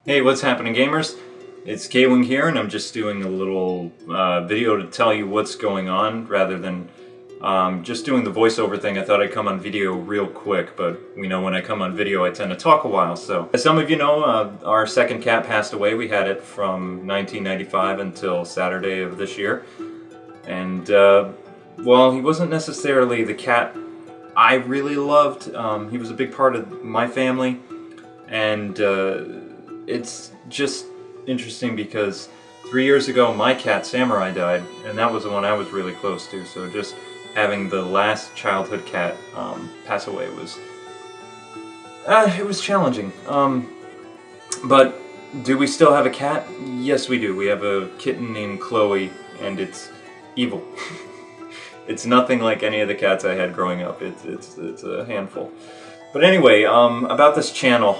Hey, what's happening, gamers? It's K-Wing here, and I'm just doing a little video to tell you what's going on, rather than just doing the voiceover thing. I thought I'd come on video real quick, but we know when I come on video I tend to talk a while. So, as some of you know, our second cat passed away. We had it from 1995 until Saturday of this year. And, well, he wasn't necessarily the cat I really loved. He was a big part of my family, and it's just interesting because 3 years ago my cat Samurai died, and that was the one I was really close to, so just having the last childhood cat pass away was it was challenging. But do we still have a cat? Yes, we do. We have a kitten named Chloe, and it's evil. It's nothing like any of the cats I had growing up. It's a handful. But anyway, about this channel.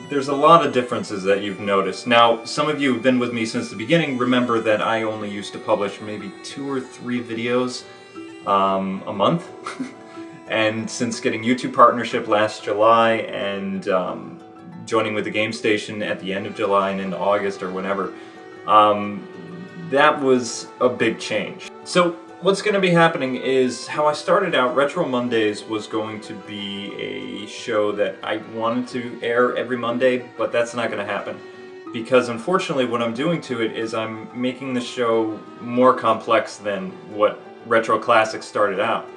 There's a lot of differences that you've noticed. Now, some of you who've been with me since the beginning remember that I only used to publish maybe 2 or 3 videos a month. And since getting YouTube partnership last July and joining with the Game Station at the end of July and into August or whenever, that was a big change. So what's going to be happening is, how I started out, Retro Mondays was going to be a show that I wanted to air every Monday, but that's not going to happen. Because unfortunately what I'm doing to it is I'm making the show more complex than what Retro Classics started out.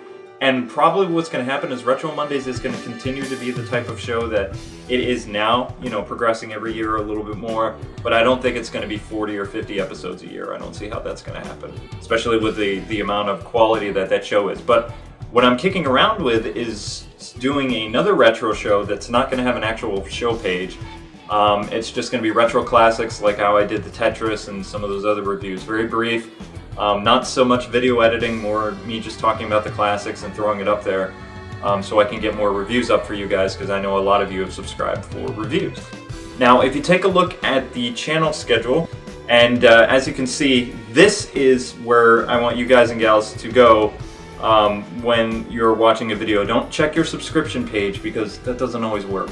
And probably what's going to happen is Retro Mondays is going to continue to be the type of show that it is now, you know, progressing every year a little bit more, but I don't think it's going to be 40 or 50 episodes a year. I don't see how that's going to happen, especially with the amount of quality that show is. But what I'm kicking around with is doing another retro show that's not going to have an actual show page. It's just going to be Retro Classics, like how I did the Tetris and some of those other reviews. Very brief. Not so much video editing, more me just talking about the classics and throwing it up there, so I can get more reviews up for you guys, because I know a lot of you have subscribed for reviews. Now, if you take a look at the channel schedule, and as you can see, this is where I want you guys and gals to go when you're watching a video. Don't check your subscription page, because that doesn't always work.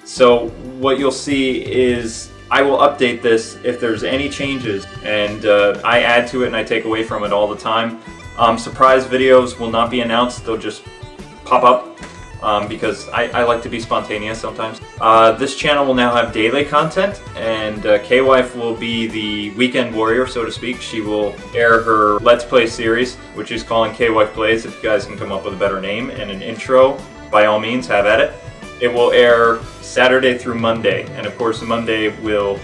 So what you'll see is I will update this if there's any changes, and I add to it and I take away from it all the time. Surprise videos will not be announced, they'll just pop up, because I like to be spontaneous sometimes. This channel will now have daily content, and K-Wife will be the weekend warrior, so to speak. She will air her Let's Play series, which she's calling K-Wife Plays. If you guys can come up with a better name and an intro, by all means, have at it. It will air Saturday through Monday, and of course Monday will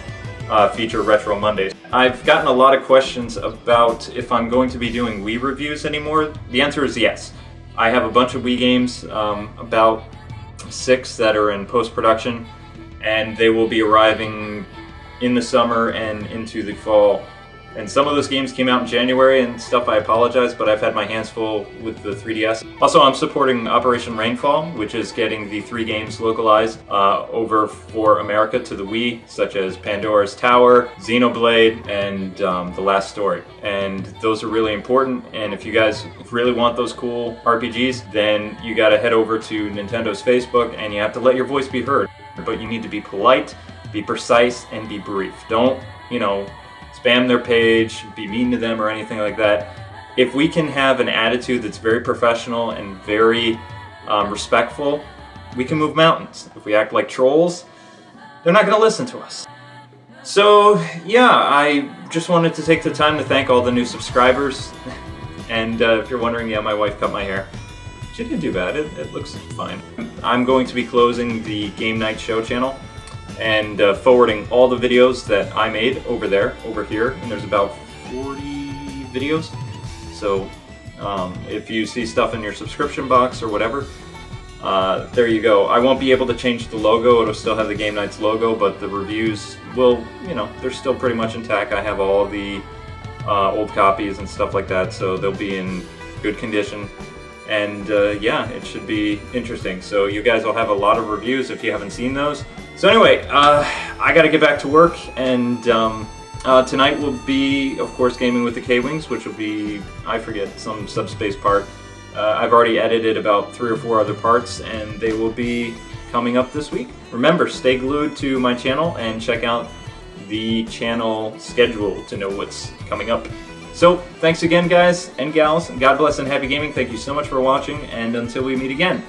feature Retro Mondays. I've gotten a lot of questions about if I'm going to be doing Wii reviews anymore. The answer is yes. I have a bunch of Wii games, about 6 that are in post-production, and they will be arriving in the summer and into the fall. And some of those games came out in January and stuff, I apologize, but I've had my hands full with the 3DS. Also, I'm supporting Operation Rainfall, which is getting the 3 games localized over for America to the Wii, such as Pandora's Tower, Xenoblade, and The Last Story. And those are really important, and if you guys really want those cool RPGs, then you gotta head over to Nintendo's Facebook, and you have to let your voice be heard. But you need to be polite, be precise, and be brief. Don't, you know, spam their page, be mean to them or anything like that. If we can have an attitude that's very professional and very respectful, we can move mountains. If we act like trolls, they're not going to listen to us. So yeah, I just wanted to take the time to thank all the new subscribers. And if you're wondering, yeah, my wife cut my hair. She didn't do bad, it looks fine. I'm going to be closing the Game Night Show channel and forwarding all the videos that I made over here, and there's about 40 videos. So if you see stuff in your subscription box or whatever, there you go. I won't be able to change the logo, it'll still have the Game Nights logo, but the reviews will, you know, they're still pretty much intact. I have all the old copies and stuff like that, so they'll be in good condition. And yeah, it should be interesting. So you guys will have a lot of reviews if you haven't seen those. So anyway, I gotta get back to work, and tonight will be, of course, Gaming with the K-Wings, which will be, I forget, some subspace part. I've already edited about 3 or 4 other parts, and they will be coming up this week. Remember, stay glued to my channel and check out the channel schedule to know what's coming up. So, thanks again, guys and gals. God bless and happy gaming. Thank you so much for watching, and until we meet again.